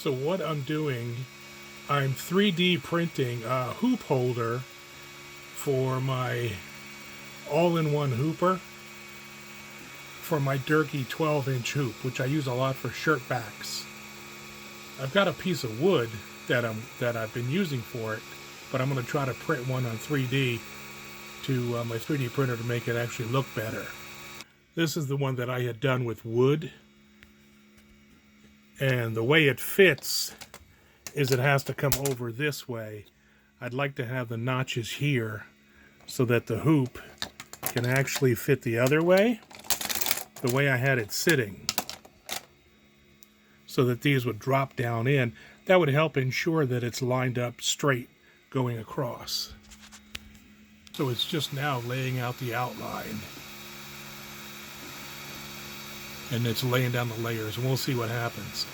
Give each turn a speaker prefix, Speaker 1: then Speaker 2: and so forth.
Speaker 1: So what I'm doing, I'm 3D printing a hoop holder for my all-in-one hooper for my Durkey 12-inch hoop, which I use a lot for shirt backs. I've got a piece of wood that I've been using for it, but I'm going to try to print one on 3D to my 3D printer to make it actually look better. This is the one that I had done with wood, and the way it fits is it has to come over this way. I'd like to have the notches here so that the hoop can actually fit the other way, the way I had it sitting, so that these would drop down in. That would help ensure that it's lined up straight going across. So it's just now laying out the outline, and it's laying down the layers, and we'll see what happens.